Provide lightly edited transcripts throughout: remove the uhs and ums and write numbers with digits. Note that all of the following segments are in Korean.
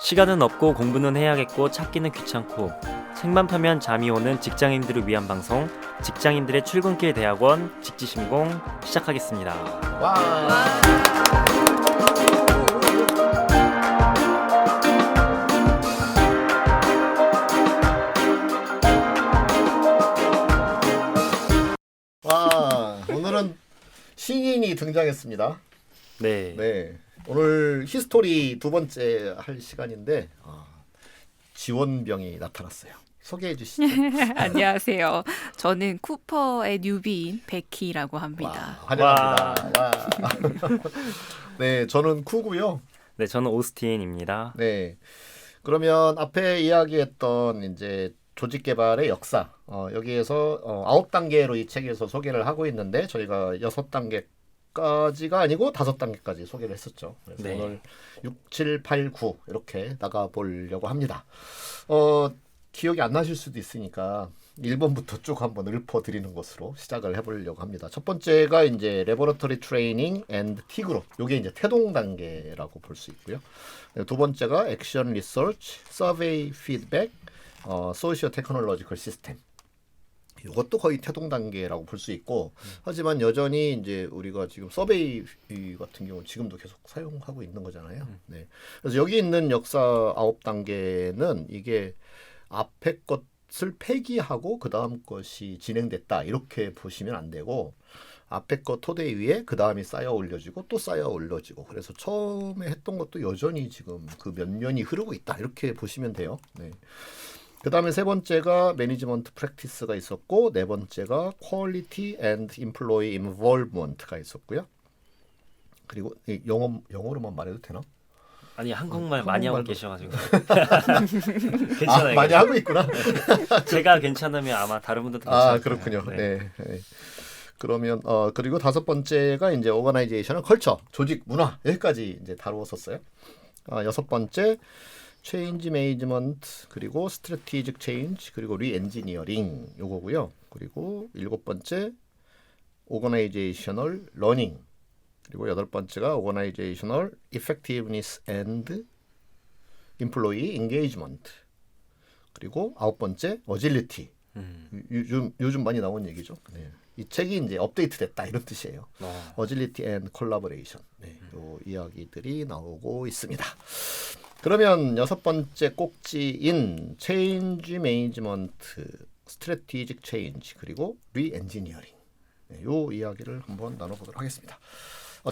시간은 없고 공부는 해야겠고 찾기는 귀찮고 책만 펴면 잠이 오는 직장인들을 위한 방송 직장인들의 출근길 대학원 직지신공 시작하겠습니다. 와. 와, 오늘은 신인이 등장했습니다. 네. 네, 오늘 히스토리 두 번째 할 시간인데 지원병이 나타났어요. 소개해 주시죠. 안녕하세요. 저는 쿠퍼의 뉴비인 베키라고 합니다. 환영합니다. 와. 네, 저는 쿠고요. 네, 저는 오스틴입니다. 네, 그러면 앞에 이야기했던 이제 조직 개발의 역사 여기에서 9단계로 이 책에서 소개를 하고 있는데 저희가 6단계까지가 아니고 5단계까지 소개를 했었죠. 그래서 네. 오늘 6, 7, 8, 9 이렇게 나가보려고 합니다. 기억이 안 나실 수도 있으니까 1번부터 쭉 한번 읊어드리는 것으로 시작을 해보려고 합니다. 첫 번째가 이제 레버러터리 트레이닝 앤드 T그룹, 이게 이제 태동 단계라고 볼 수 있고요. 두 번째가 액션 리서치, 서베이 피드백, 소시오 테크놀로지컬 시스템. 이것도 거의 태동 단계라고 볼 수 있고, 하지만 여전히 이제 우리가 지금 서베이 같은 경우 지금도 계속 사용하고 있는 거잖아요. 네. 그래서 여기 있는 역사 9단계는 이게 앞에 것을 폐기하고 그 다음 것이 진행됐다 이렇게 보시면 안 되고, 앞에 것 토대 위에 그 다음이 쌓여 올려지고 또 쌓여 올려지고, 그래서 처음에 했던 것도 여전히 지금 그 몇 년이 흐르고 있다 이렇게 보시면 돼요. 네. 그 다음에 세 번째가 매니지먼트 프랙티스가 있었고, 네 번째가 퀄리티 앤드 임플로이 인볼브먼트가 있었고요. 그리고 영어로만 말해도 되나? 아니 한국말 많이 하고 한국말도- 계셔가지고 괜찮아요. 많이 하고 있구나. 제가 괜찮으면 아마 다른 분들도 괜찮아요. 그렇군요. 네. 네. 그러면 그리고 다섯 번째가 이제 오거나이제이션은 컬처, 조직 문화, 여기까지 이제 다루었었어요. 여섯 번째 체인지 매니지먼트, 그리고 스트래티직 체인지, 그리고 리엔지니어링 요거고요. 그리고 일곱 번째 오거나이제이셔널 러닝, 그리고 여덟 번째가 오거나이제이셔널 이펙티브니스 앤드 임플로이 인게이지먼트, 그리고 아홉 번째 어질리티. 요즘 많이 나온 얘기죠. 네. 이 책이 이제 업데이트됐다 이런 뜻이에요. 어질리티 앤 콜라보레이션. 네, 요 이야기들이 나오고 있습니다. 그러면 여섯 번째 꼭지인 체인지 매니지먼트, 스트래티직 체인지, 그리고 리엔지니어링. 네, 요 이야기를 한번 나눠보도록 하겠습니다.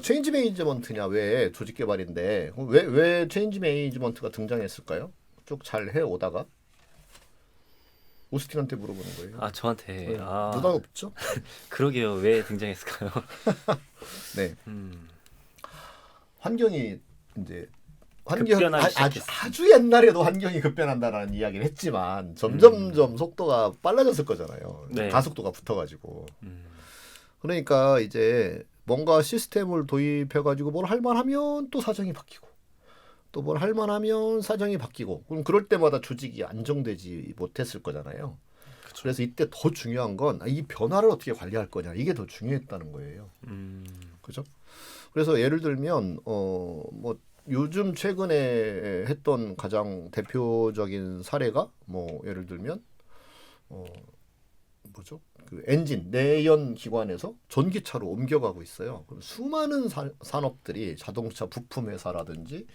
체인지 매니지먼트냐, 왜 조직 개발인데 왜 체인지 매니지먼트가 등장했을까요? 쭉 잘 해오다가 오스틴한테 물어보는 거예요. 아 저한테 네, 누가 없죠? 그러게요. 왜 등장했을까요? 네, 음. 환경이 이제 급변하기 시작했어요. 아주 옛날에도 환경이 급변한다라는 이야기를 했지만 점점점 속도가 빨라졌을 거잖아요. 네. 가속도가 붙어가지고. 그러니까 이제 뭔가 시스템을 도입해가지고 뭘 할만하면 또 사정이 바뀌고, 또 뭘 할만하면 사정이 바뀌고, 그럼 그럴 때마다 조직이 안정되지 못했을 거잖아요. 그쵸. 그래서 이때 더 중요한 건 이 변화를 어떻게 관리할 거냐, 이게 더 중요했다는 거예요. 그죠? 그래서 예를 들면 뭐 요즘 최근에 했던 가장 대표적인 사례가 뭐 예를 들면 뭐죠? 그 엔진 내연 기관에서 전기차로 옮겨가고 있어요. 그럼 수많은 산업들이 자동차 부품 회사라든지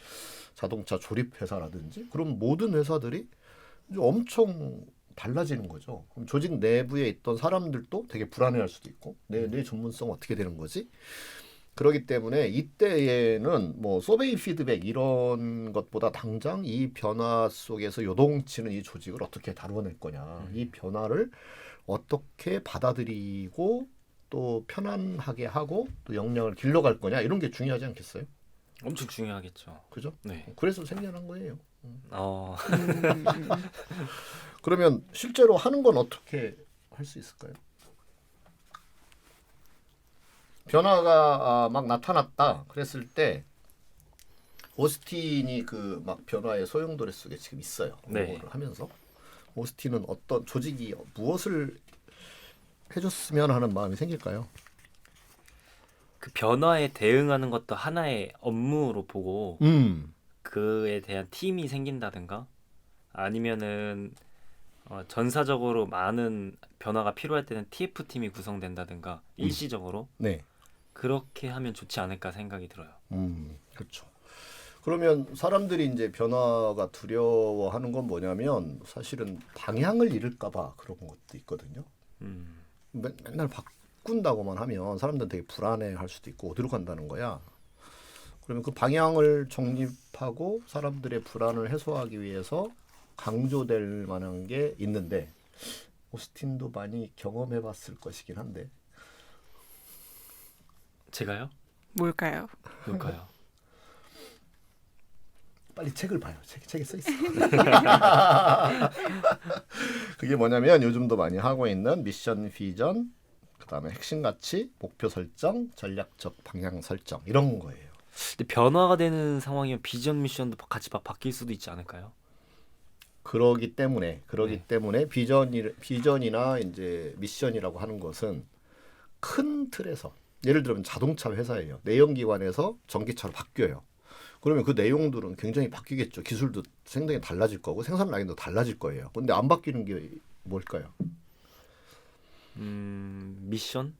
자동차 조립 회사라든지 그런 모든 회사들이 이제 엄청 달라지는 거죠. 그럼 조직 내부에 있던 사람들도 되게 불안해할 수도 있고, 내 전문성 어떻게 되는 거지? 그렇기 때문에 이때에는 뭐 서베이 피드백 이런 것보다 당장 이 변화 속에서 요동치는 이 조직을 어떻게 다루어낼 거냐, 이 변화를 어떻게 받아들이고 또 편안하게 하고 또 역량을 길러갈 거냐, 이런 게 중요하지 않겠어요? 엄청 중요하겠죠. 그죠? 네. 그래서 생겨난 거예요. 어. 그러면 실제로 하는 건 어떻게 할 수 있을까요? 변화가 막 나타났다 그랬을 때 오스틴이 그 막 변화의 소용돌이 속에 지금 있어요. 네. 공부를 하면서 오스틴은 어떤 조직이 무엇을 해줬으면 하는 마음이 생길까요? 그 변화에 대응하는 것도 하나의 업무로 보고 그에 대한 팀이 생긴다든가 아니면은 전사적으로 많은 변화가 필요할 때는 TF 팀이 구성된다든가 일시적으로 네. 그렇게 하면 좋지 않을까 생각이 들어요. 그렇죠. 그러면 사람들이 이제 변화가 두려워하는 건 뭐냐면 사실은 방향을 잃을까봐 그런 것도 있거든요. 맨날 바꾼다고만 하면 사람들은 되게 불안해할 수도 있고 어디로 간다는 거야. 그러면 그 방향을 정립하고 사람들의 불안을 해소하기 위해서 강조될 만한 게 있는데 오스틴도 많이 경험해봤을 것이긴 한데 제가요? 뭘까요? 뭘까요? 빨리 책을 봐요. 책에 써 있어. 그게 뭐냐면 요즘도 많이 하고 있는 미션 비전, 그다음에 핵심 가치, 목표 설정, 전략적 방향 설정 이런 거예요. 근데 변화가 되는 상황이면 비전 미션도 같이 바뀔 수도 있지 않을까요? 그러기 때문에 네. 비전이나 이제 미션이라고 하는 것은 큰 틀에서 예를 들면 자동차 회사예요. 내연기관에서 전기차로 바뀌어요. 그러면 그 내용들은 굉장히 바뀌겠죠. 기술도 상당히 달라질 거고 생산 라인도 달라질 거예요. 근데 안 바뀌는 게 뭘까요? 미션?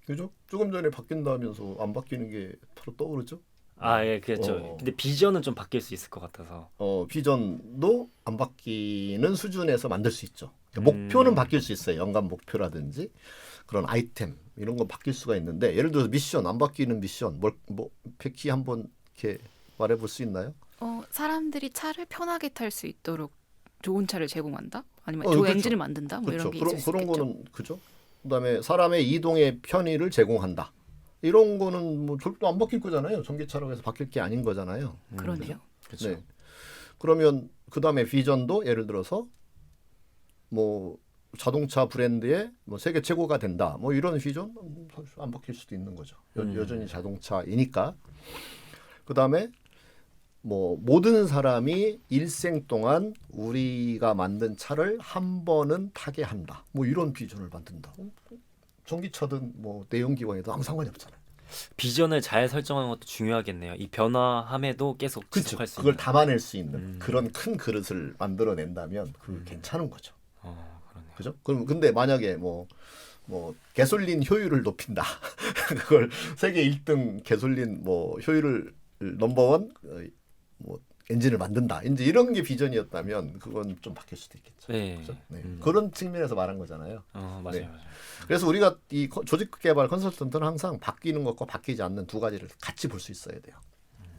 그죠? 조금 전에 바뀐다면서 안 바뀌는 게 바로 떠오르죠? 아, 예, 그렇죠. 어. 근데 비전은 좀 바뀔 수 있을 것 같아서. 비전도 안 바뀌는 수준에서 만들 수 있죠. 그러니까 목표는 바뀔 수 있어요. 연간 목표라든지 그런 아이템 이런 건 바뀔 수가 있는데 예를 들어서 미션 안 바뀌는 미션 뭐 백희 한번 이렇게 말해볼 수 있나요? 사람들이 차를 편하게 탈 수 있도록 좋은 차를 제공한다? 아니면 좋은 그렇죠. 엔진을 만든다? 뭐 그렇죠. 이런 게 있을 수 그런 있겠죠. 거는 그죠. 그다음에 사람의 이동의 편의를 제공한다. 이런 거는 뭐 절대 안 바뀔 거잖아요. 전기차라고 해서 바뀔 게 아닌 거잖아요. 그러네요. 그렇죠. 네. 그러면 그다음에 비전도 예를 들어서 뭐 자동차 브랜드의 뭐 세계 최고가 된다. 뭐 이런 비전 사실 안 바뀔 수도 있는 거죠. 여전히 자동차이니까. 그다음에 뭐 모든 사람이 일생 동안 우리가 만든 차를 한 번은 타게 한다. 뭐 이런 비전을 만든다. 전기차든 뭐 내연기관이든 아무 상관이 없잖아요. 비전을 잘 설정하는 것도 중요하겠네요. 이 변화함에도 계속 그렇죠. 지속할 수 그걸 있는. 담아낼 수 있는 그런 큰 그릇을 만들어낸다면 그 괜찮은 거죠. 그러네요. 그죠? 그럼 근데 만약에 뭐 개솔린 효율을 높인다. 그걸 세계 1등 개솔린 뭐 효율을 넘버원 뭐 엔진을 만든다. 이제 이런 게 비전이었다면 그건 좀 바뀔 수도 있겠죠. 네. 그죠? 네. 그런 측면에서 말한 거잖아요. 맞아요, 네. 맞아요. 그래서 우리가 이 조직 개발 컨설턴트는 항상 바뀌는 것과 바뀌지 않는 두 가지를 같이 볼 수 있어야 돼요.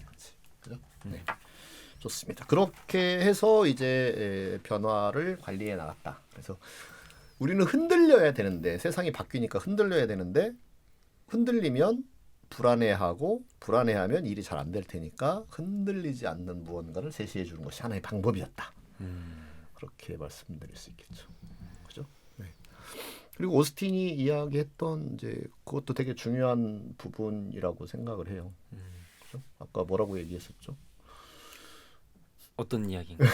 같이. 그죠? 네. 좋습니다. 그렇게 해서 이제 변화를 관리해 나갔다. 그래서 우리는 흔들려야 되는데 세상이 바뀌니까 흔들려야 되는데 흔들리면 불안해하고 불안해하면 일이 잘 안 될 테니까 흔들리지 않는 무언가를 제시해 주는 것이 하나의 방법이었다. 그렇게 말씀드릴 수 있겠죠. 그죠? 네. 그리고 오스틴이 이야기했던 이제 그것도 되게 중요한 부분이라고 생각을 해요. 그죠? 아까 뭐라고 얘기했었죠? 어떤 이야기인가요?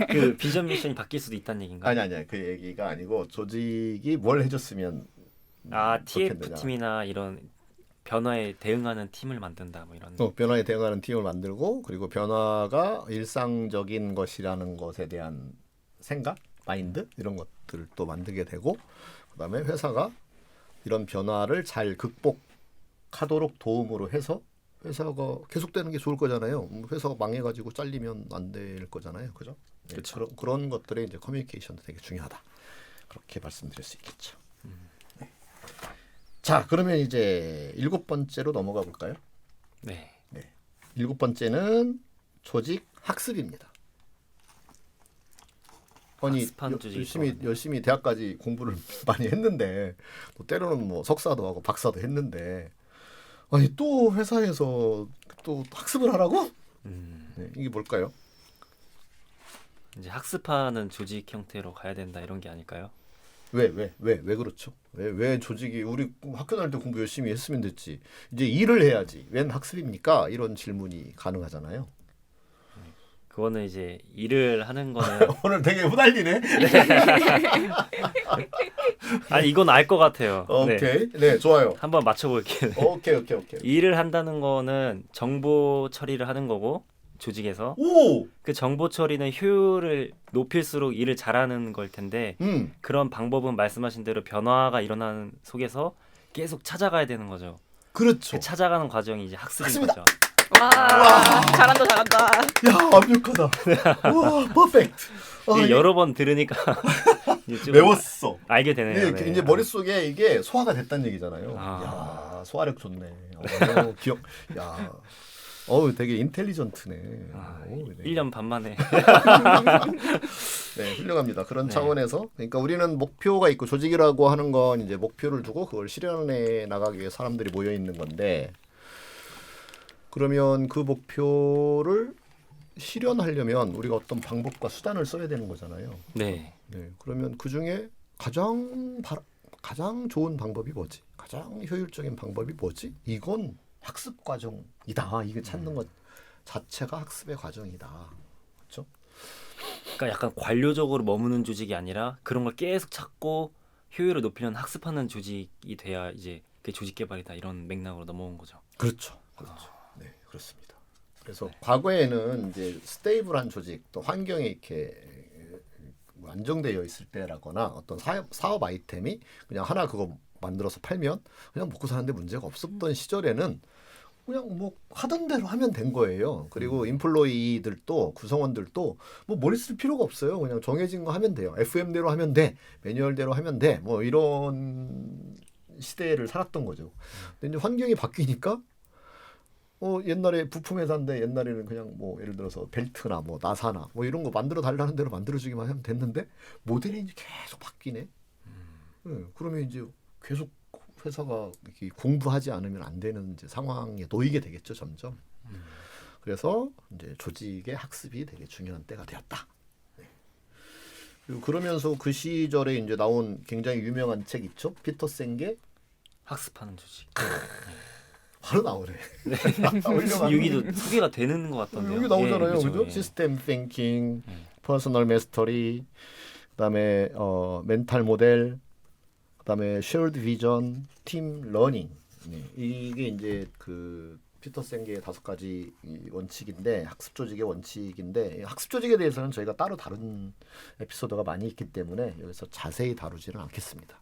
그 비전 미션이 바뀔 수도 있다는 얘기인가요? 아니 그 얘기가 아니고 조직이 뭘 해줬으면 TF 좋겠느냐. 팀이나 이런 변화에 대응하는 팀을 만든다 뭐 이런. 변화에 대응하는 팀을 만들고 그리고 변화가 일상적인 것이라는 것에 대한 생각, 마인드 이런 것들을 또 만들게 되고 그다음에 회사가 이런 변화를 잘 극복하도록 도움으로 해서 회사가 계속되는 게 좋을 거잖아요. 회사가 망해가지고 잘리면 안 될 거잖아요, 그죠? 네, 그렇죠. 그런 것들의 이제 커뮤니케이션도 되게 중요하다. 그렇게 말씀드릴 수 있겠죠. 네. 자, 그러면 이제 7번째로 넘어가 볼까요? 네. 7번째는 조직 학습입니다. 아니 학습하는 조직이 열심히 대학까지 공부를 많이 했는데 또 때로는 뭐 석사도 하고 박사도 했는데 아니 또 회사에서 또 학습을 하라고? 네, 이게 뭘까요? 이제 학습하는 조직 형태로 가야 된다 이런 게 아닐까요? 왜 그렇죠? 왜 조직이 우리 학교 다닐 때 공부 열심히 했으면 됐지. 이제 일을 해야지. 웬 학습입니까? 이런 질문이 가능하잖아요. 그거는 이제 일을 하는 거는 오늘 되게 후달리네. 아니 이건 알 것 같아요. 네. 오케이. 네, 좋아요. 한번 맞춰볼게요. 오케이. 일을 한다는 거는 정보 처리를 하는 거고 조직에서 오! 그 정보 처리는 효율을 높일수록 일을 잘하는 걸 텐데 그런 방법은 말씀하신 대로 변화가 일어나는 속에서 계속 찾아가야 되는 거죠. 그렇죠. 그 찾아가는 과정이 이제 학습인 학습이다. 거죠. 와, 잘한다. 야, 완벽하다. 와, 퍼펙트. 이게 여러 번 들으니까 이제 좀 외웠어. 알게 되네요. 네, 네. 이제 머릿속에 이게 소화가 됐다는 얘기잖아요. 아. 야, 소화력 좋네. 기억. 야. 되게 인텔리전트네. 네. 1년 반 만에 네, 훌륭합니다. 그런 네. 차원에서 그러니까 우리는 목표가 있고 조직이라고 하는 건 이제 목표를 두고 그걸 실현해 나가기 위해 사람들이 모여 있는 건데 그러면 그 목표를 실현하려면 우리가 어떤 방법과 수단을 써야 되는 거잖아요. 네. 네, 그러면 그 중에 가장 좋은 방법이 뭐지? 가장 효율적인 방법이 뭐지? 이건 학습 과정이다. 이게 찾는 것 자체가 학습의 과정이다. 그렇죠? 그러니까 약간 관료적으로 머무는 조직이 아니라 그런 걸 계속 찾고 효율을 높이려는 학습하는 조직이 돼야 이제 그게 조직 개발이다 이런 맥락으로 넘어온 거죠. 그렇죠. 네, 그렇습니다. 그래서 과거에는 이제 스테이블한 조직 또 환경에 이렇게 안정되어 있을 때라거나 어떤 사업 아이템이 그냥 하나 그거 만들어서 팔면 그냥 먹고 사는데 문제가 없었던 시절에는 그냥 뭐 하던 대로 하면 된 거예요. 그리고 인플로이들도 구성원들도 뭐 머리 쓸 필요가 없어요. 그냥 정해진 거 하면 돼요. FM대로 하면 돼. 매뉴얼대로 하면 돼. 뭐 이런 시대를 살았던 거죠. 근데 이제 환경이 바뀌니까 옛날에 부품 회사인데 옛날에는 그냥 뭐 예를 들어서 벨트나 뭐 나사나 뭐 이런 거 만들어 달라는 대로 만들어주기만 하면 됐는데 모델이 이제 계속 바뀌네. 그러면 이제 계속 회사가 이렇게 공부하지 않으면 안 되는 이제 상황에 놓이게 되겠죠, 점점. 그래서 이제 조직의 학습이 되게 중요한 때가 되었다. 네. 그리고 그러면서 그 시절에 이제 나온 굉장히 유명한 책 있죠, 피터 생게 학습하는 조직. 바로 나오네. 여기도 소개가 되는 것 같던데요. 여기 나오잖아요, 예, 그죠? 예. 시스템 띵킹, 퍼스널 메스터리, 그다음에 멘탈 모델, 그다음에 쉐어드 비전, 팀 러닝. 네. 이게 이제 그 피터 생게의 5가지 원칙인데 학습 조직의 원칙인데 학습 조직에 대해서는 저희가 따로 다른 에피소드가 많이 있기 때문에 여기서 자세히 다루지는 않겠습니다.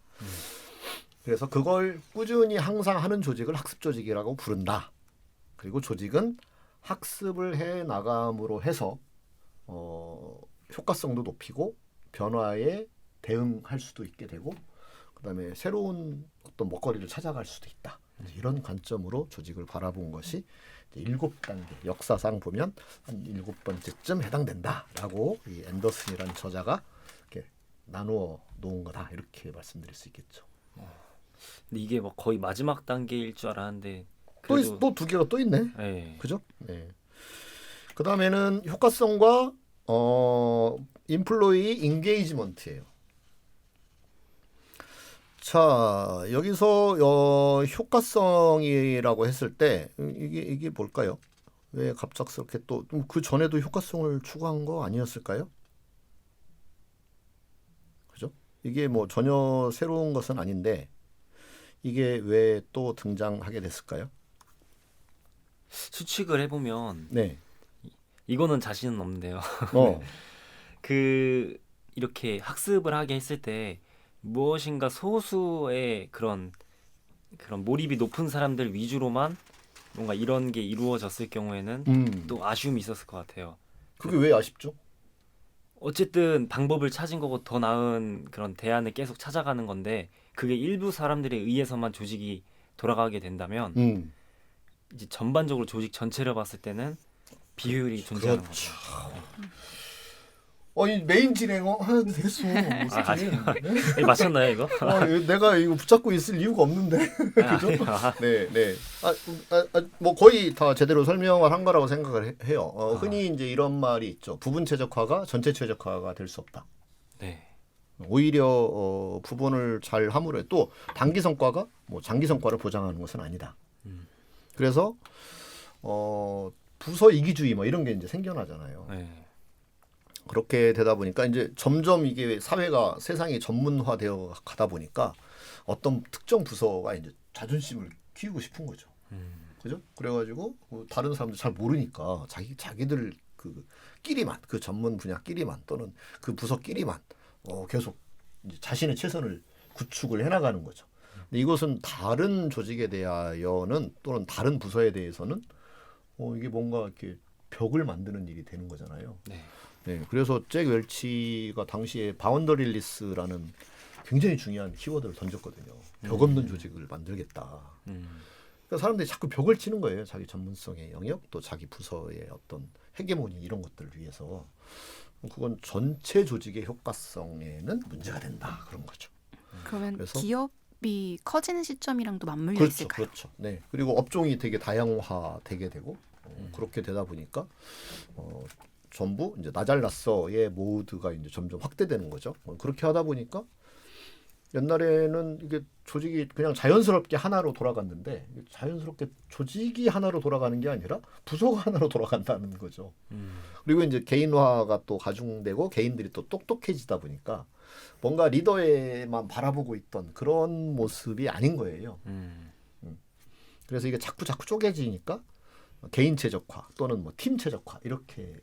그래서 그걸 꾸준히 항상 하는 조직을 학습 조직이라고 부른다. 그리고 조직은 학습을 해 나감으로 해서 효과성도 높이고 변화에 대응할 수도 있게 되고 그다음에 새로운 어떤 먹거리를 찾아갈 수도 있다. 이런 관점으로 조직을 바라본 것이 7단계 역사상 보면 한 7번째쯤 해당된다라고 이 앤더슨이라는 저자가 이렇게 나누어 놓은 거다 이렇게 말씀드릴 수 있겠죠. 근데 이게 뭐 거의 마지막 단계일 줄 알았는데 또 그래도 2개가 또 있네. 예. 그죠? 네. 그 다음에는 효과성과 인플로이 인게이지먼트예요. 자 여기서 효과성이라고 했을 때 이게 뭘까요? 왜 갑작스럽게 또 그 전에도 효과성을 추구한 거 아니었을까요? 그죠? 이게 뭐 전혀 새로운 것은 아닌데 이게 왜 또 등장하게 됐을까요? 수칙을 해보면 네. 이거는 자신은 없는데요. 그 이렇게 학습을 하게 했을 때 무엇인가 소수의 그런 몰입이 높은 사람들 위주로만 뭔가 이런 게 이루어졌을 경우에는 또 아쉬움이 있었을 것 같아요. 그게 왜 아쉽죠? 어쨌든 방법을 찾은 거고 더 나은 그런 대안을 계속 찾아가는 건데 그게 일부 사람들에 의해서만 조직이 돌아가게 된다면 이제 전반적으로 조직 전체를 봤을 때는 비효율이 존재하는 그렇죠. 거죠. 이 메인 진행어 하는데 됐어. 네, 맞췄나요 이거? 내가 이거 붙잡고 있을 이유가 없는데. 그죠? 아, 네. 뭐 거의 다 제대로 설명을 한 거라고 생각을 해요. 흔히 이제 이런 말이 있죠. 부분 최적화가 전체 최적화가 될 수 없다. 네. 오히려 부분을 잘 함으로 또 단기 성과가 뭐 장기 성과를 보장하는 것은 아니다. 그래서 부서 이기주의 뭐 이런 게 이제 생겨나잖아요. 네. 그렇게 되다 보니까 이제 점점 이게 사회가 세상이 전문화되어 가다 보니까 어떤 특정 부서가 이제 자존심을 키우고 싶은 거죠. 그죠? 그래가지고 다른 사람들 잘 모르니까 자기들 그 끼리만 그 전문 분야끼리만 또는 그 부서끼리만 계속 이제 자신의 최선을 구축을 해나가는 거죠. 근데 이것은 다른 조직에 대하여는 또는 다른 부서에 대해서는 이게 뭔가 이렇게 벽을 만드는 일이 되는 거잖아요. 네. 네, 그래서 잭 웰치가 당시에 바운더리 릴리스라는 굉장히 중요한 키워드를 던졌거든요. 벽 없는 조직을 만들겠다. 그러니까 사람들이 자꾸 벽을 치는 거예요. 자기 전문성의 영역, 또 자기 부서의 어떤 헤게모니 이런 것들을 위해서. 그건 전체 조직의 효과성에는 문제가 된다. 그런 거죠. 그러면 그래서 기업이 커지는 시점이랑도 맞물려 그렇죠, 있을까요? 그렇죠. 네, 그리고 업종이 되게 다양화되게 되고 그렇게 되다 보니까 전부 이제 나잘났어의 모드가 이제 점점 확대되는 거죠. 그렇게 하다 보니까 옛날에는 이게 조직이 그냥 자연스럽게 하나로 돌아갔는데 자연스럽게 조직이 하나로 돌아가는 게 아니라 부서가 하나로 돌아간다는 거죠. 그리고 이제 개인화가 또 가중되고 개인들이 또 똑똑해지다 보니까 뭔가 리더에만 바라보고 있던 그런 모습이 아닌 거예요. 그래서 이게 자꾸 쪼개지니까 개인 최적화 또는 뭐 팀 최적화 이렇게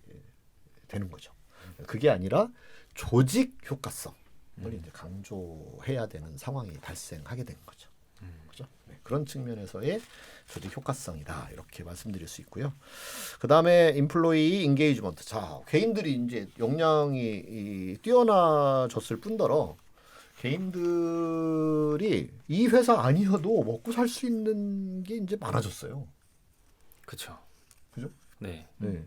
되는 거죠. 그게 아니라 조직 효과성을 이제 강조해야 되는 상황이 발생하게 된 거죠. 그죠? 네, 그런 측면에서의 조직 효과성이다 이렇게 말씀드릴 수 있고요. 그 다음에 인플로이 인게이지먼트. 자, 개인들이 이제 역량이 뛰어나졌을 뿐더러 개인들이 이 회사 아니어도 먹고 살 수 있는 게 이제 많아졌어요. 그렇죠. 그죠? 네. 네.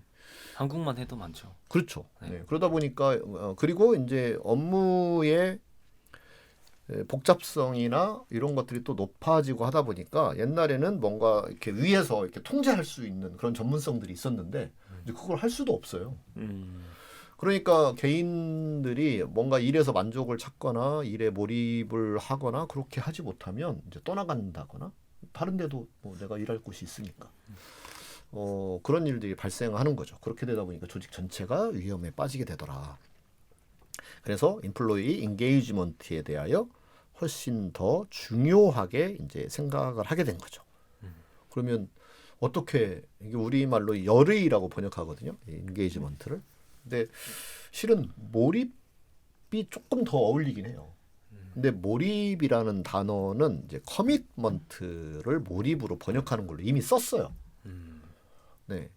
한국만 해도 많죠. 그렇죠. 네. 네. 그러다 보니까 그리고 이제 업무의 복잡성이나 이런 것들이 또 높아지고 하다 보니까 옛날에는 뭔가 이렇게 위에서 이렇게 통제할 수 있는 그런 전문성들이 있었는데 이제 그걸 할 수도 없어요. 그러니까 개인들이 뭔가 일에서 만족을 찾거나 일에 몰입을 하거나 그렇게 하지 못하면 이제 떠나간다거나 다른 데도 뭐 내가 일할 곳이 있으니까 그런 일들이 발생하는 거죠. 그렇게 되다 보니까 조직 전체가 위험에 빠지게 되더라. 그래서 인플로이 인게이지먼트에 대하여 훨씬 더 중요하게 이제 생각을 하게 된 거죠. 그러면 어떻게 이게 우리말로 열의라고 번역하거든요. 인게이지먼트를. 근데 실은 몰입이 조금 더 어울리긴 해요. 근데 몰입이라는 단어는 이제 커밋먼트를 몰입으로 번역하는 걸로 이미 썼어요. 네.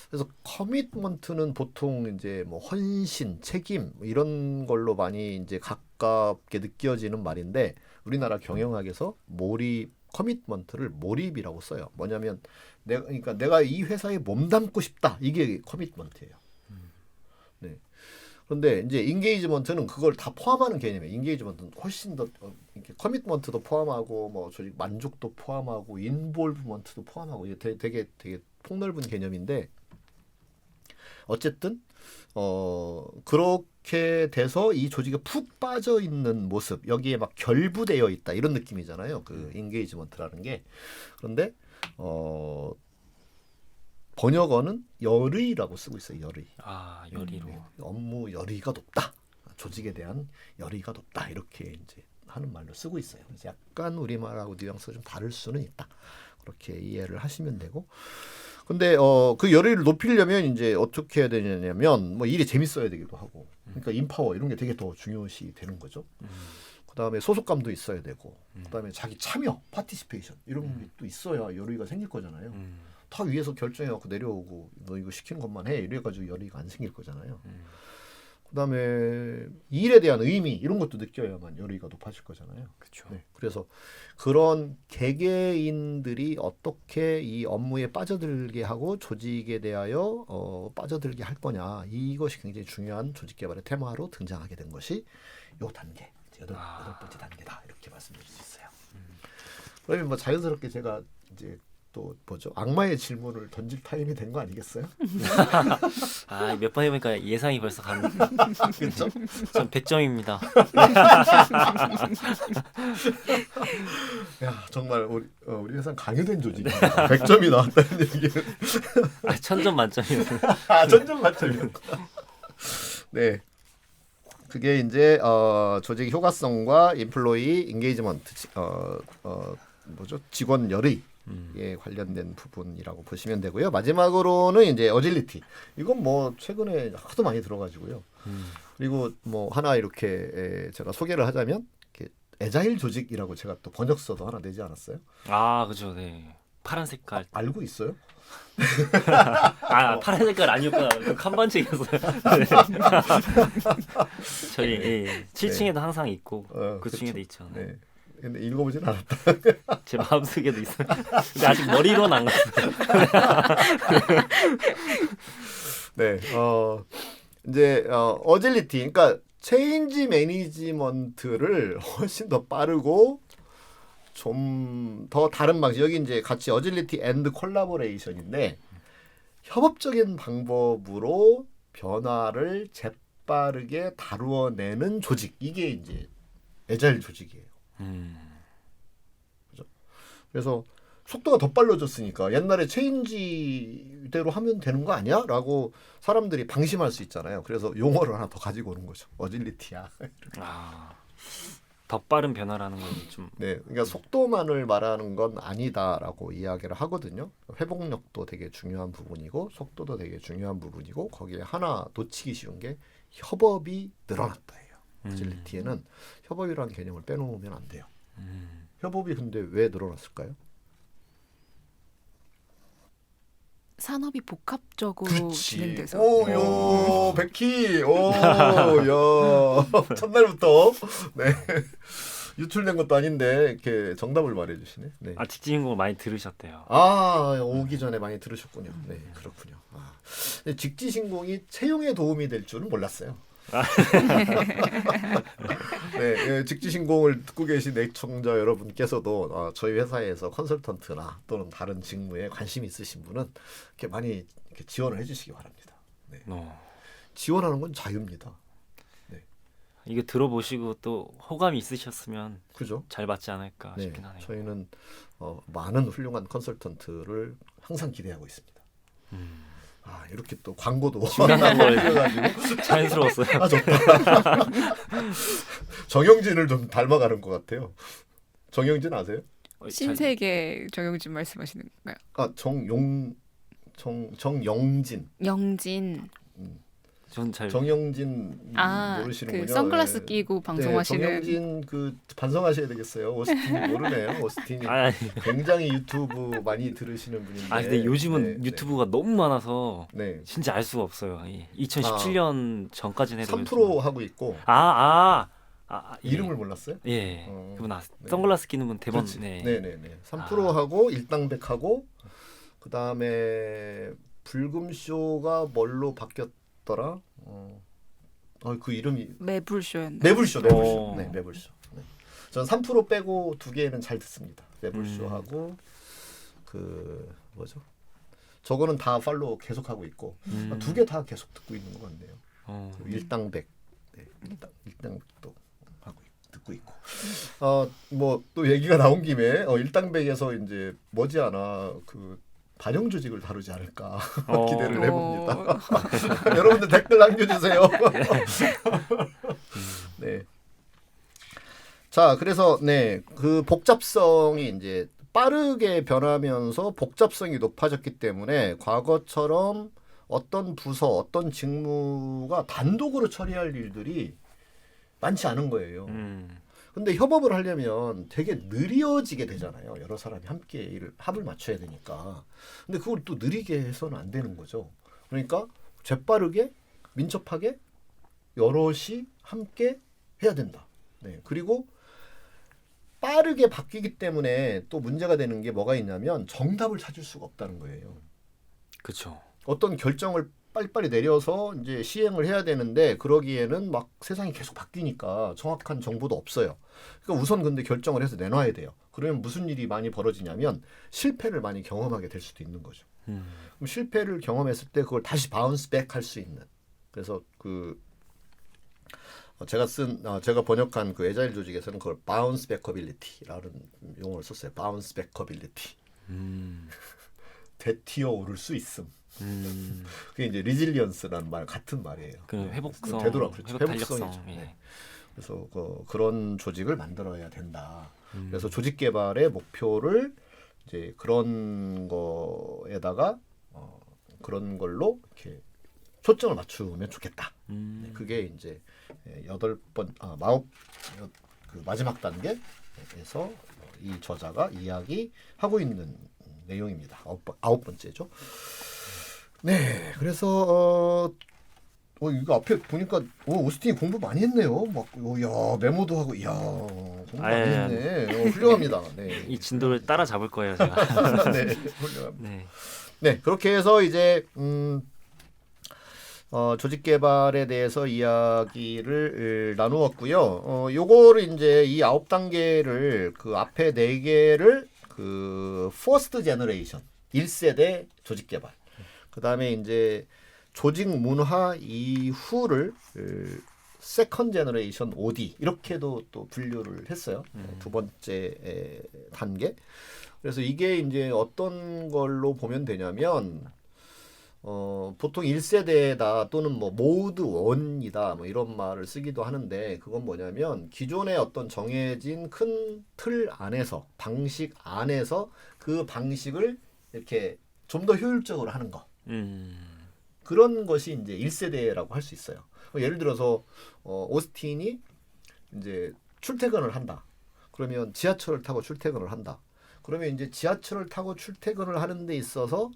그래서 커밋먼트는 보통 이제 뭐 헌신, 책임 이런 걸로 많이 이제 가깝게 느껴지는 말인데 우리나라 경영학에서 몰입, 커밋먼트를 몰입이라고 써요. 뭐냐면 내가 이 회사에 몸담고 싶다. 이게 커밋먼트예요. 네. 그런데 이제 인게이지먼트는 그걸 다 포함하는 개념이에요. 인게이지먼트는 훨씬 더 커밋먼트도 포함하고 뭐 조직 만족도 포함하고 인볼브먼트도 포함하고 이게 되게 폭넓은 개념인데 어쨌든 그렇게 돼서 이 조직에 푹 빠져 있는 모습 여기에 막 결부되어 있다 이런 느낌이잖아요. 그 인게이지먼트라는 게. 그런데 번역어는 열의라고 쓰고 있어요. 열의. 아, 열의로. 업무 열의가 높다. 조직에 대한 열의가 높다. 이렇게 이제 하는 말로 쓰고 있어요. 그래서 약간 우리말하고 뉘앙스가 좀 다를 수는 있다. 그렇게 이해를 하시면 되고. 근데 그 열의를 높이려면 이제 어떻게 해야 되냐면 뭐 일이 재밌어야 되기도 하고. 그러니까 인파워 이런 게 되게 더 중요시 되는 거죠. 그다음에 소속감도 있어야 되고. 그다음에 자기 참여, 파티시페이션 이런 게 또 있어야 열의가 생길 거잖아요. 다 위에서 결정해갖고 내려오고 너 이거 시키는 것만 해 이래가지고 열의가 안 생길 거잖아요. 그다음에 일에 대한 의미 이런 것도 느껴야만 열의가 높아질 거잖아요. 그렇죠. 네, 그래서 그런 개개인들이 어떻게 이 업무에 빠져들게 하고 조직에 대하여 빠져들게 할 거냐 이것이 굉장히 중요한 조직 개발의 테마로 등장하게 된 것이 요 단계 여덟 번째 단계다 이렇게 말씀드릴 수 있어요. 그러면 뭐 자연스럽게 제가 이제 또 뭐죠? 악마의 질문을 던질 타임이 된 거 아니겠어요? 아, 몇 번 해보니까 예상이 벌써 가는. 그렇죠? 전 100점입니다. 야 정말 우리 회사 강요된 조직입니다. 100점이 나왔다는 얘기는 아, 1000점 만점이었어요. 아 1000점 만점이었다. 네. 그게 이제 조직 효과성과 인플로이 인게이지먼트 뭐죠? 직원 열의에 관련된 부분이라고 보시면 되고요. 마지막으로는 이제 어질리티. 이건 뭐 최근에 하도 많이 들어가지고요. 그리고 뭐 하나 이렇게 제가 소개를 하자면 이렇게 애자일 조직이라고 제가 또 번역서도 하나 내지 않았어요? 아, 그죠. 네. 파란 색깔. 알고 있어요? 아, 파란 색깔 아니었구나. 그 칸반책이었어요. 네. 저희 예, 7층에도 항상 있고 그 그쵸. 층에도 있죠. 네. 네. 근데 읽어보진 않았다. 제 마음속에도 있어요. 근데 아직 머리로는 안 갔어요. 네. 이제 어질리티. 그러니까 체인지 매니지먼트를 훨씬 더 빠르고 좀 더 다른 방식. 여기 이제 같이 어질리티 앤드 콜라보레이션인데 협업적인 방법으로 변화를 재빠르게 다루어내는 조직. 이게 이제 애자일 조직이에요. 그죠? 그래서 속도가 더 빨라졌으니까 옛날에 체인지대로 하면 되는 거 아니야? 라고 사람들이 방심할 수 있잖아요. 그래서 용어를 하나 더 가지고 오는 거죠. 어질리티야. 아, 더 빠른 변화라는 건 좀 네, 그러니까 속도만을 말하는 건 아니다라고 이야기를 하거든요. 회복력도 되게 중요한 부분이고 속도도 되게 중요한 부분이고 거기에 하나 놓치기 쉬운 게 협업이 늘어났다예요. 어질리티에는 협업이라는 개념을 빼놓으면 안 돼요. 협업이 근데 왜 늘어났을까요? 산업이 복합적으로 그렇지. 진행돼서. 오, 야, 백희. 오, 야. 첫날부터 네. 유출된 것도 아닌데 이렇게 정답을 말해 주시네. 네. 아, 직진행공을 많이 들으셨대요. 아, 오기 전에 많이 들으셨군요. 네, 그렇군요. 아, 근데 직지신공이 채용에 도움이 될 줄은 몰랐어요. 네, 직지신공을 듣고 계신 애청자 여러분께서도 저희 회사에서 컨설턴트나 또는 다른 직무에 관심 있으신 분은 이렇게 많이 이렇게 지원을 해주시기 바랍니다. 네. 지원하는 건 자유입니다. 이거 들어보시고 또 호감이 있으셨으면 그죠? 잘 맞지 않을까 네, 싶긴 하네요. 저희는 많은 훌륭한 컨설턴트를 항상 기대하고 있습니다. 아, 이렇게 또 광고도 중요한 걸 해가지고 자연스러웠어요. 아, 좋다. 정영진을 좀 닮아가는 것 같아요. 정영진 아세요? 신세계 정영진 말씀하시는 건가요? 아, 정영진. 영진. 전 잘 정영진 모르시는군요. 그 선글라스 네. 끼고 방송하시는. 정영진 그 반성하셔야 되겠어요. 오스틴 모르네요. 오스틴이 아니, 굉장히 유튜브 많이 들으시는 분인데. 아 근데 요즘은 유튜브가 너무 많아서 네. 진짜 알 수가 없어요. 2017년 전까지는 해도 3% 하고 있고 예. 이름을 몰랐어요? 예. 그분 네. 선글라스 끼는 분 대본. 그렇지. 네. 네네네. 3% 하고 일당백하고 그 다음에 불금쇼가 뭘로 바뀌었더라? 그 이름이 매불쇼였나요? 매불쇼. 오. 네, 매불쇼. 네. 전 3% 빼고 두 개는 잘 듣습니다. 매불쇼하고 그 뭐죠? 저거는 다 팔로우 계속 하고 있고 두 개 다 계속 듣고 있는 것 같네요. 일당백, 네, 일당백도 하고 듣고 있고. 뭐 또 얘기가 나온 김에 일당백에서 이제 머지않아 그 반영 조직을 다루지 않을까 기대를 해봅니다. 여러분들 댓글 남겨주세요. 네. 자, 그래서 그 복잡성이 이제 빠르게 변하면서 복잡성이 높아졌기 때문에 과거처럼 어떤 부서, 어떤 직무가 단독으로 처리할 일들이 많지 않은 거예요. 근데 협업을 하려면 되게 느려지게 되잖아요. 여러 사람이 함께 합을 맞춰야 되니까. 근데 그걸 또 느리게 해서는 안 되는 거죠. 그러니까 재빠르게 민첩하게 여럿이 함께 해야 된다. 네. 그리고 빠르게 바뀌기 때문에 또 문제가 되는 게 뭐가 있냐면 정답을 찾을 수가 없다는 거예요. 그렇죠. 어떤 결정을 빨리빨리 내려서 이제 시행을 해야 되는데 그러기에는 막 세상이 계속 바뀌니까 정확한 정보도 없어요. 그러니까 우선 근데 결정을 해서 내놔야 돼요. 그러면 무슨 일이 많이 벌어지냐면 실패를 많이 경험하게 될 수도 있는 거죠. 그럼 실패를 경험했을 때 그걸 다시 바운스 백 할 수 있는. 그래서 그 제가 번역한 그 애자일 조직에서는 그걸 바운스 백어빌리티라는 용어를 썼어요. 바운스 백어빌리티. 되튀어 오를 수 있음. 그게 이제 리질리언스라는 말 같은 말이에요. 그 회복성, 되돌아 그렇죠. 회복 회복성이죠. 탄력성. 예. 네. 그래서 그런 조직을 만들어야 된다. 그래서 조직 개발의 목표를 이제 그런 거에다가 그런 걸로 이렇게 초점을 맞추면 좋겠다. 그게 이제 그 마지막 단계에서 이 저자가 이야기하고 있는 내용입니다. 아홉 번째죠. 네, 그래서 이거 앞에 보니까 오스틴이 공부 많이 했네요. 야 메모도 하고, 야 공부 많이 했네. 훌륭합니다. 네. 이 진도를 따라잡을 거예요, 제가. 네, 훌륭합니다. 네. 네, 그렇게 해서 이제 조직 개발에 대해서 이야기를 나누었고요. 요거를 이제 이 9단계를 그 앞에 4개를 그 퍼스트 제너레이션 1세대 조직 개발. 그다음에 이제 조직 문화 이후를 세컨드 제너레이션 OD 이렇게도 또 분류를 했어요. 두 번째 단계. 그래서 이게 이제 어떤 걸로 보면 되냐면 보통 1세대다 또는 뭐 모드 1이다 뭐 이런 말을 쓰기도 하는데 그건 뭐냐면 기존의 어떤 정해진 큰 틀 안에서 방식 안에서 그 방식을 이렇게 좀 더 효율적으로 하는 거. 그런 것이 이제 1세대라고 할 수 있어요. 예를 들어서 오스틴이 이제 출퇴근을 한다. 그러면 지하철을 타고 출퇴근을 한다. 그러면 이제 지하철을 타고 출퇴근을 하는 데 있어서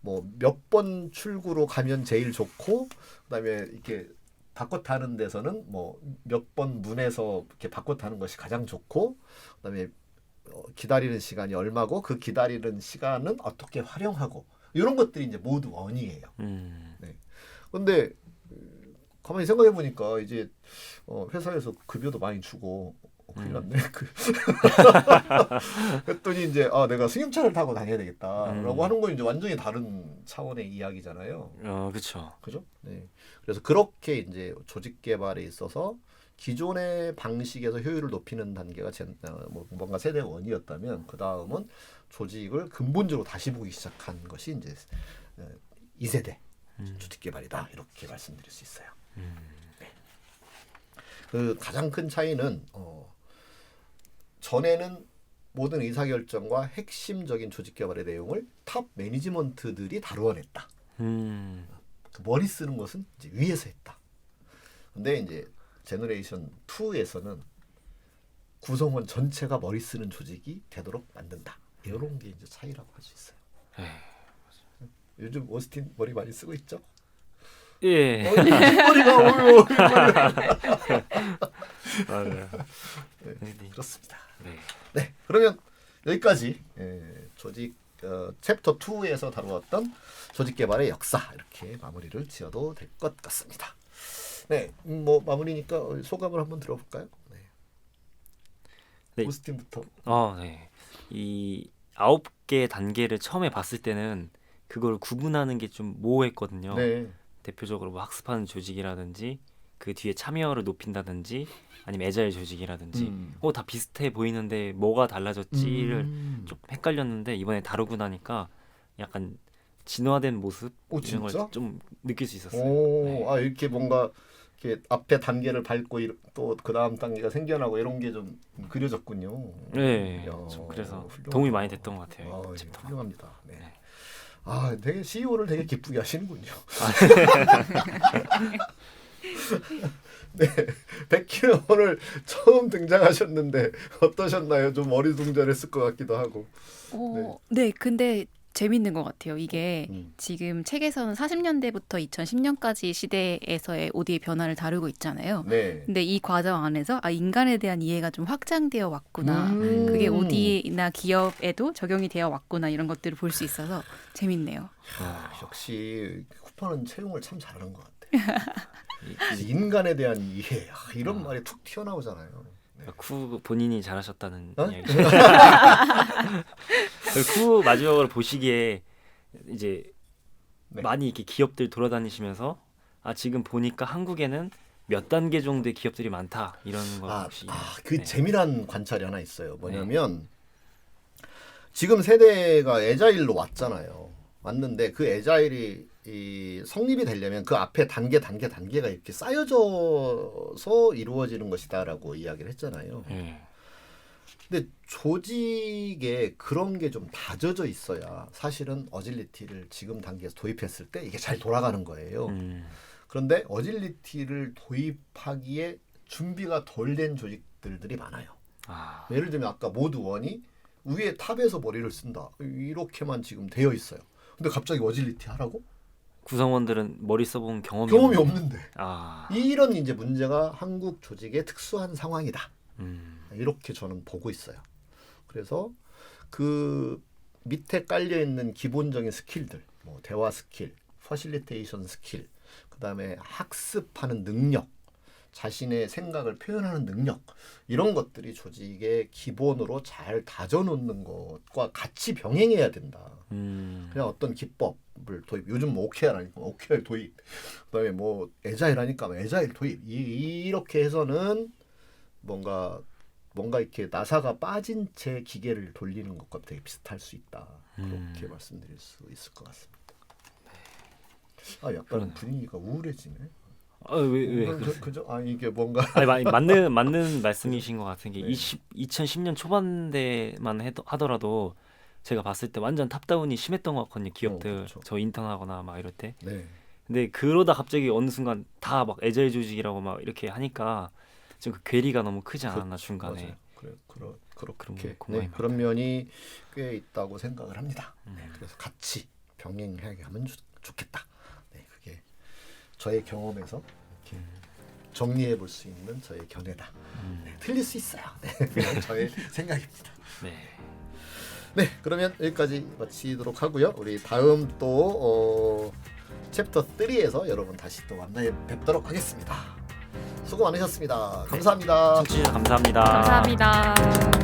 뭐 몇 번 출구로 가면 제일 좋고 그다음에 이렇게 바꿔 타는 데서는 뭐 몇 번 문에서 이렇게 바꿔 타는 것이 가장 좋고 그다음에 기다리는 시간이 얼마고 그 기다리는 시간은 어떻게 활용하고 이런 것들이 이제 모두 원이에요. 네. 근데 가만히 생각해 보니까 이제 회사에서 급여도 많이 주고 큰일 났네. 그랬더니 이제 내가 승용차를 타고 다녀야 되겠다라고 하는 건 이제 완전히 다른 차원의 이야기잖아요. 그렇죠. 그죠? 네. 그래서 그렇게 이제 조직 개발에 있어서 기존의 방식에서 효율을 높이는 단계가 뭔가 세대 1이었다면 그 다음은 조직을 근본적으로 다시 보기 시작한 것이 이제 2세대 조직 개발이다 이렇게 말씀드릴 수 있어요. 네. 그 가장 큰 차이는 전에는 모든 의사결정과 핵심적인 조직 개발의 내용을 탑 매니지먼트들이 다루어냈다. 그 머리 쓰는 것은 이제 위에서 했다. 근데 이제 제너레이션 2에서는 구성원 전체가 머리 쓰는 조직이 되도록 만든다. 이런 게 이제 차이라고 할 수 있어요. 요즘 오스틴 머리 많이 쓰고 있죠? 예. 머리가 맞아요. 네, 그렇습니다. 네. 네, 그러면 여기까지 조직 챕터 2에서 다루었던 조직 개발의 역사 이렇게 마무리를 지어도 될 것 같습니다. 네, 뭐 마무리니까 소감을 한번 들어볼까요? 네. 네. 오스틴부터. 네. 이 9개 단계를 처음에 봤을 때는 그걸 구분하는 게 좀 모호했거든요. 네. 대표적으로 뭐 학습하는 조직이라든지 그 뒤에 참여를 높인다든지 아니면 애자일 조직이라든지 다 비슷해 보이는데 뭐가 달라졌지를 좀 헷갈렸는데 이번에 다루고 나니까 약간 진화된 모습 이런 걸 좀 느낄 수 있었어요. 네. 이렇게 뭔가 이렇게 앞에 단계를 밟고 또 그 다음 단계가 생겨나고 이런 게 좀 그려졌군요. 네, 그래서 훌륭하다. 도움이 많이 됐던 것 같아요. 예, 훌륭합니다. 네. 되게 CEO를 되게 기쁘게 하시는군요. 네, 백희는 오늘 처음 등장하셨는데 어떠셨나요? 좀 어리둥절했을 것 같기도 하고. 네, 근데 재밌는 것 같아요. 이게 지금 책에서는 40년대부터 2010년까지 시대에서의 OD의 변화를 다루고 있잖아요. 네. 근데 이 과정 안에서 인간에 대한 이해가 좀 확장되어 왔구나. 그게 OD나 기업에도 적용이 되어 왔구나. 이런 것들을 볼 수 있어서 재밌네요. 역시 쿠퍼는 채용을 참 잘하는 것 같아요. 인간에 대한 이해 이런 말이 툭 튀어나오잖아요. 쿠 본인이 잘하셨다는 이야기. 쿠 마지막으로 보시기에 이제 많이 이렇게 기업들 돌아다니시면서 지금 보니까 한국에는 몇 단계 정도의 기업들이 많다 이런 거 혹시 그 재미난 관찰이 하나 있어요. 뭐냐면 지금 세대가 애자일로 왔잖아요. 왔는데 그 애자일이 이 성립이 되려면 그 앞에 단계가 이렇게 쌓여져서 이루어지는 것이다라고 이야기를 했잖아요. 근데 조직에 그런 게 좀 다져져 있어야 사실은 어질리티를 지금 단계에서 도입했을 때 이게 잘 돌아가는 거예요. 그런데 어질리티를 도입하기에 준비가 덜 된 조직들이 많아요. 예를 들면 아까 모드 원이 위에 탑에서 머리를 쓴다. 이렇게만 지금 되어 있어요. 근데 갑자기 어질리티 하라고? 구성원들은 머리 써본 경험이 없는데. 이런 이제 문제가 한국 조직의 특수한 상황이다. 이렇게 저는 보고 있어요. 그래서 그 밑에 깔려 있는 기본적인 스킬들, 뭐 대화 스킬, 퍼실리테이션 스킬, 그다음에 학습하는 능력, 자신의 생각을 표현하는 능력, 이런 것들이 조직의 기본으로 잘 다져놓는 것과 같이 병행해야 된다. 그냥 어떤 기법을 도입, 요즘 뭐 OKR하니까 OKR 도입, 그다음에 뭐 애자일 하니까 애자일 도입, 이렇게 해서는 뭔가 이렇게 나사가 빠진 채 기계를 돌리는 것과 되게 비슷할 수 있다. 그렇게 말씀드릴 수 있을 것 같습니다. 약간 분위기가 우울해지네. 왜 그죠? 이게 뭔가 맞는 말씀이신 것 같은 게 2010년 초반대만 하더라도 제가 봤을 때 완전 탑다운이 심했던 것 같거든요. 기업들 그렇죠. 저 인턴하거나 막 이럴 때. 네. 근데 그러다 갑자기 어느 순간 다 막 애자일 조직이라고 막 이렇게 하니까 좀 그 괴리가 너무 크지 않았나 중간에. 맞아요. 그렇게 공감이 그런 면이 꽤 있다고 생각을 합니다. 그래서 같이 병행하게 하면 좋겠다. 그게 저의 경험에서 이렇게 정리해 볼 수 있는 저의 견해다. 틀릴 수 있어요. 그냥 저의 생각입니다. 네, 그러면 여기까지 마치도록 하고요. 우리 다음 또 챕터 3에서 여러분 다시 또 만나 뵙도록 하겠습니다. 수고 많으셨습니다. 감사합니다. 청취해주셔서 감사합니다. 감사합니다.